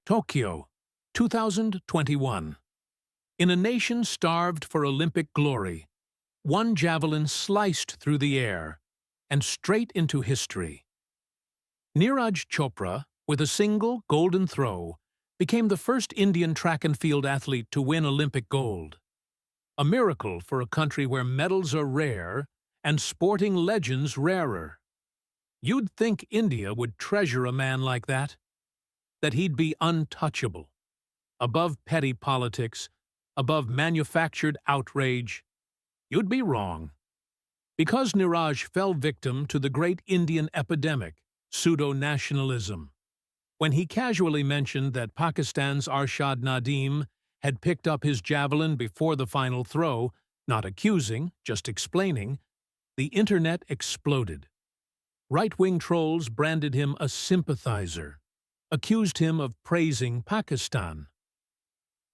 Tokyo, 2021. In a nation starved for Olympic glory, one javelin sliced through the air and straight into history. Neeraj Chopra, with a single golden throw, became the first Indian track and field athlete to win Olympic gold. A miracle for a country where medals are rare and sporting legends rarer. You'd think India would treasure a man like that he'd be untouchable, above petty politics, above manufactured outrage. You'd be wrong. Because Neeraj fell victim to the great Indian epidemic, pseudo-nationalism, when he casually mentioned that Pakistan's Arshad Nadeem had picked up his javelin before the final throw, not accusing, just explaining, the internet exploded. Right-wing trolls branded him a sympathizer, accused him of praising Pakistan.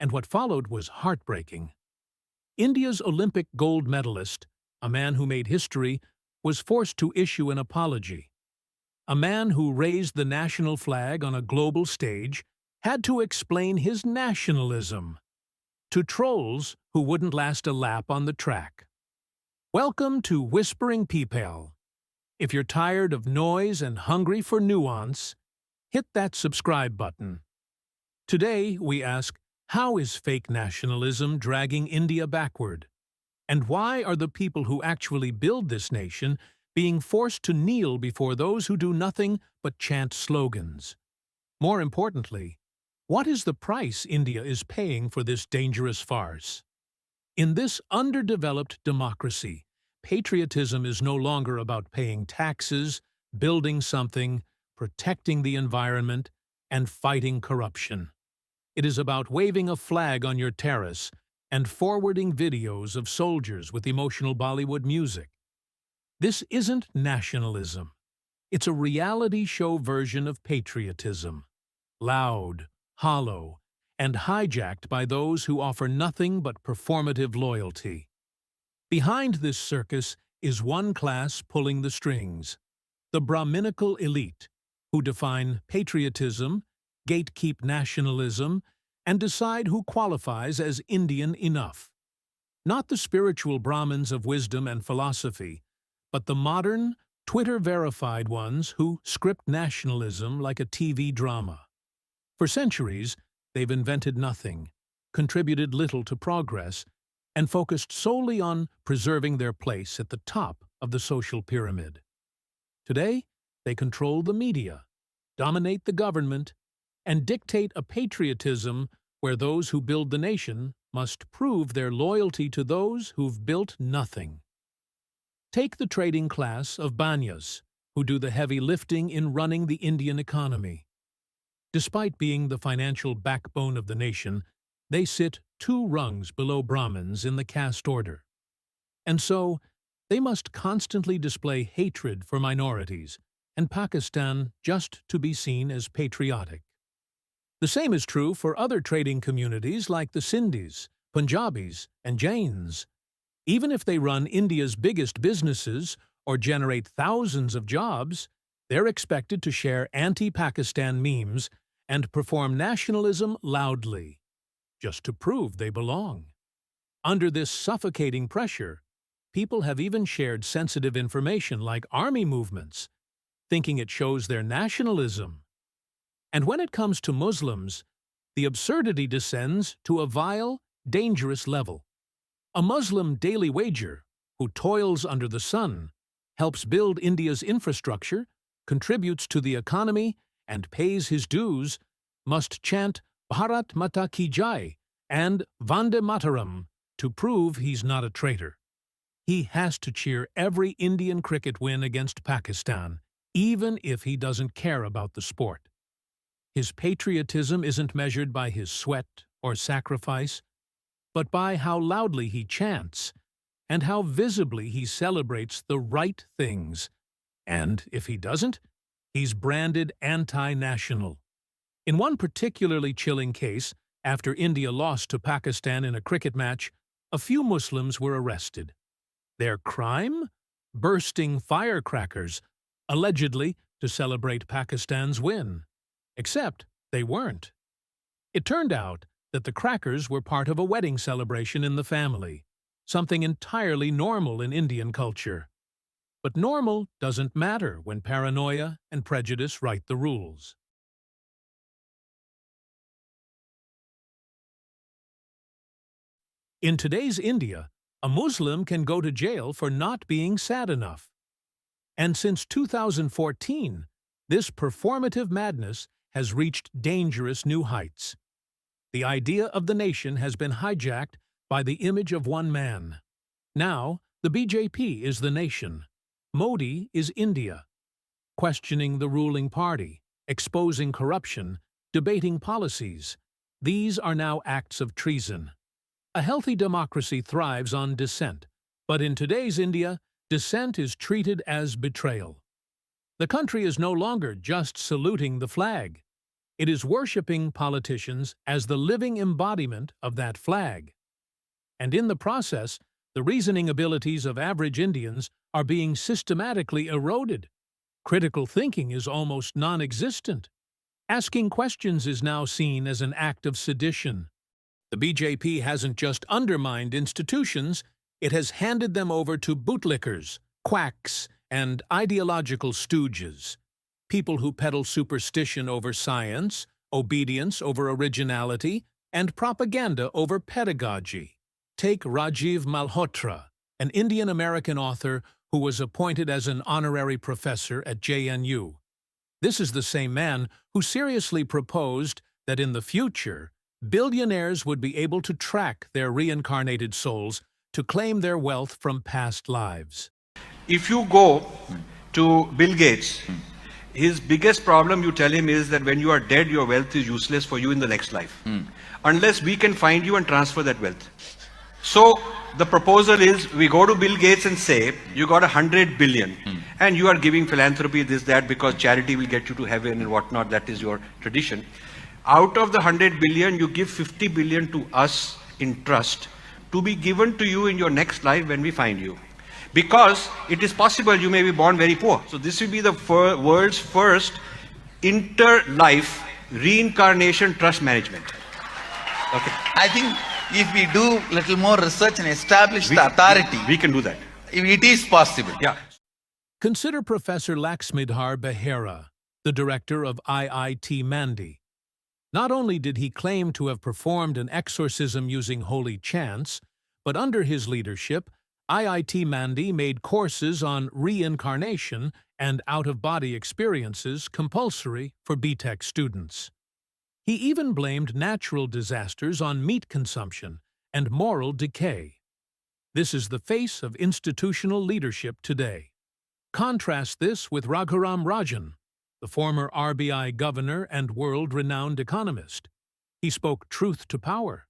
And what followed was heartbreaking. India's Olympic gold medalist, a man who made history, was forced to issue an apology. A man who raised the national flag on a global stage had to explain his nationalism to trolls who wouldn't last a lap on the track. Welcome to Whispering People. If you're tired of noise and hungry for nuance, hit that subscribe button. Today, we ask, how is fake nationalism dragging India backward? And why are the people who actually build this nation being forced to kneel before those who do nothing but chant slogans? More importantly, what is the price India is paying for this dangerous farce? In this underdeveloped democracy, patriotism is no longer about paying taxes, building something, protecting the environment, and fighting corruption. It is about waving a flag on your terrace and forwarding videos of soldiers with emotional Bollywood music. This isn't nationalism. It's a reality show version of patriotism. Loud, hollow, and hijacked by those who offer nothing but performative loyalty. Behind this circus is one class pulling the strings, the Brahminical elite, who define patriotism, gatekeep nationalism, and decide who qualifies as Indian enough. Not the spiritual Brahmins of wisdom and philosophy, but the modern, Twitter-verified ones who script nationalism like a TV drama. For centuries, they've invented nothing, contributed little to progress, and focused solely on preserving their place at the top of the social pyramid. Today, they control the media, dominate the government, and dictate a patriotism where those who build the nation must prove their loyalty to those who've built nothing. Take the trading class of Banyas, who do the heavy lifting in running the Indian economy. Despite being the financial backbone of the nation, they sit 2 rungs below Brahmins in the caste order. And so, they must constantly display hatred for minorities and Pakistan just to be seen as patriotic. The same is true for other trading communities like the Sindhis, Punjabis, and Jains. Even if they run India's biggest businesses or generate thousands of jobs, they're expected to share anti-Pakistan memes and perform nationalism loudly, just to prove they belong. Under this suffocating pressure, people have even shared sensitive information like army movements, thinking it shows their nationalism. And when it comes to Muslims, the absurdity descends to a vile, dangerous level. A Muslim daily wager, who toils under the sun, helps build India's infrastructure, contributes to the economy, and pays his dues, must chant Bharat Mata Ki Jai and Vande Mataram to prove he's not a traitor. He has to cheer every Indian cricket win against Pakistan, even if he doesn't care about the sport. His patriotism isn't measured by his sweat or sacrifice, but by how loudly he chants and how visibly he celebrates the right things. And if he doesn't, he's branded anti-national. In one particularly chilling case, after India lost to Pakistan in a cricket match, a few Muslims were arrested. Their crime? Bursting firecrackers, allegedly to celebrate Pakistan's win. Except they weren't. It turned out that the crackers were part of a wedding celebration in the family, something entirely normal in Indian culture. But normal doesn't matter when paranoia and prejudice write the rules. In today's India, a Muslim can go to jail for not being sad enough. And since 2014, this performative madness has reached dangerous new heights. The idea of the nation has been hijacked by the image of one man. Now, the BJP is the nation. Modi is India. Questioning the ruling party, exposing corruption, debating policies. These are now acts of treason. A healthy democracy thrives on dissent, but in today's India, dissent is treated as betrayal. The country is no longer just saluting the flag. It is worshipping politicians as the living embodiment of that flag. And in the process, the reasoning abilities of average Indians are being systematically eroded. Critical thinking is almost non-existent. Asking questions is now seen as an act of sedition. The BJP hasn't just undermined institutions, it has handed them over to bootlickers, quacks, and ideological stooges. People who peddle superstition over science, obedience over originality, and propaganda over pedagogy. Take Rajiv Malhotra, an Indian-American author who was appointed as an honorary professor at JNU. This is the same man who seriously proposed that in the future, billionaires would be able to track their reincarnated souls to claim their wealth from past lives. If you go to Bill Gates, his biggest problem, you tell him, is that when you are dead, your wealth is useless for you in the next life. Unless we can find you and transfer that wealth. So the proposal is, we go to Bill Gates and say, you got 100 billion and you are giving philanthropy, this, that, because charity will get you to heaven and whatnot, that is your tradition. Out of the 100 billion, you give 50 billion to us in trust to be given to you in your next life when we find you. Because it is possible you may be born very poor. So this will be the world's first inter-life reincarnation trust management. Okay. I think if we do little more research and establish the authority, we can do that. It is possible. Yeah. Consider Professor Laxmidhar Behera, the director of IIT Mandi. Not only did he claim to have performed an exorcism using holy chants, but under his leadership, IIT Mandi made courses on reincarnation and out-of-body experiences compulsory for BTech students. He even blamed natural disasters on meat consumption and moral decay. This is the face of institutional leadership today. Contrast this with Raghuram Rajan, the former RBI governor and world-renowned economist. He spoke truth to power.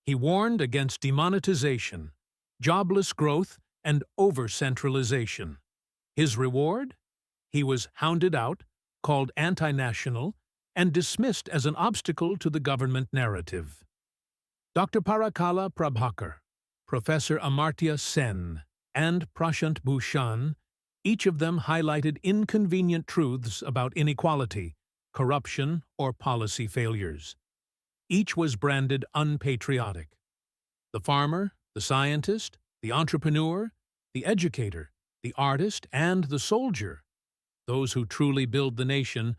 He warned against demonetization, jobless growth, and over-centralization. His reward? He was hounded out, called anti-national, and dismissed as an obstacle to the government narrative. Dr. Parakala Prabhakar, Professor Amartya Sen, and Prashant Bhushan, each of them highlighted inconvenient truths about inequality, corruption, or policy failures. Each was branded unpatriotic. The farmer, the scientist, the entrepreneur, the educator, the artist, and the soldier, those who truly build the nation,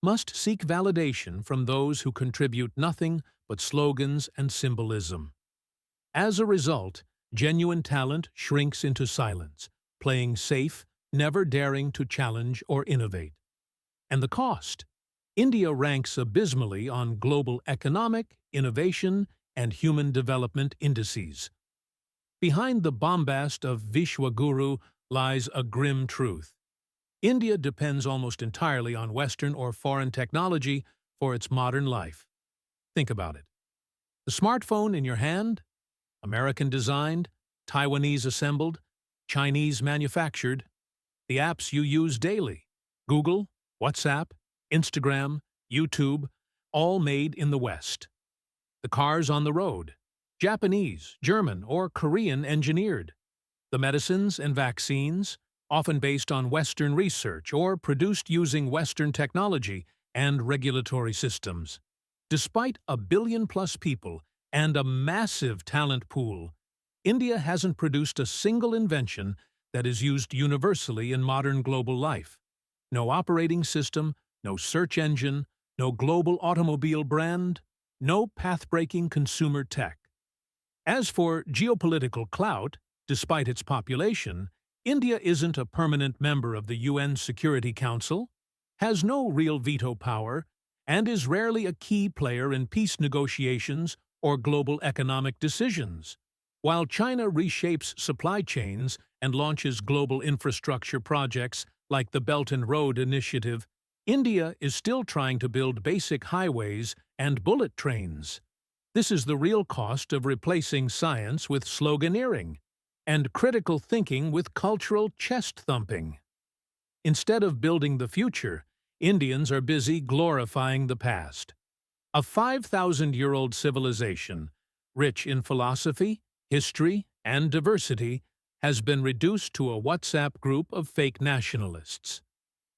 must seek validation from those who contribute nothing but slogans and symbolism. As a result, genuine talent shrinks into silence, playing safe, never daring to challenge or innovate. And the cost? India ranks abysmally on global economic, innovation, and human development indices. Behind the bombast of Vishwaguru lies a grim truth. India depends almost entirely on Western or foreign technology for its modern life. Think about it. The smartphone in your hand? American-designed, Taiwanese-assembled, Chinese-manufactured. The apps you use daily? Google, WhatsApp, Instagram, YouTube, all made in the West. The cars on the road? Japanese, German, or Korean engineered. The medicines and vaccines, often based on Western research or produced using Western technology and regulatory systems. Despite a billion-plus people and a massive talent pool, India hasn't produced a single invention that is used universally in modern global life. No operating system, no search engine, no global automobile brand, no path-breaking consumer tech. As for geopolitical clout, despite its population, India isn't a permanent member of the UN Security Council, has no real veto power, and is rarely a key player in peace negotiations or global economic decisions. While China reshapes supply chains and launches global infrastructure projects like the Belt and Road Initiative, India is still trying to build basic highways and bullet trains. This is the real cost of replacing science with sloganeering and critical thinking with cultural chest-thumping. Instead of building the future, Indians are busy glorifying the past. A 5,000-year-old civilization, rich in philosophy, history, and diversity, has been reduced to a WhatsApp group of fake nationalists.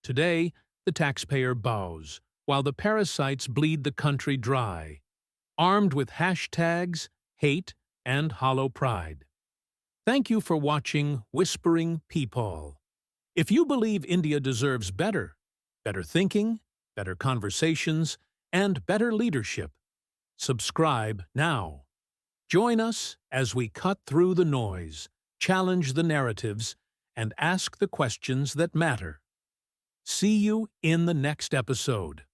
Today, the taxpayer bows, while the parasites bleed the country dry, armed with hashtags, hate, and hollow pride. Thank you for watching Whispering Peepaul. If you believe India deserves better thinking, better conversations, and better leadership, subscribe now. Join us as we cut through the noise, challenge the narratives, and ask the questions that matter. See you in the next episode.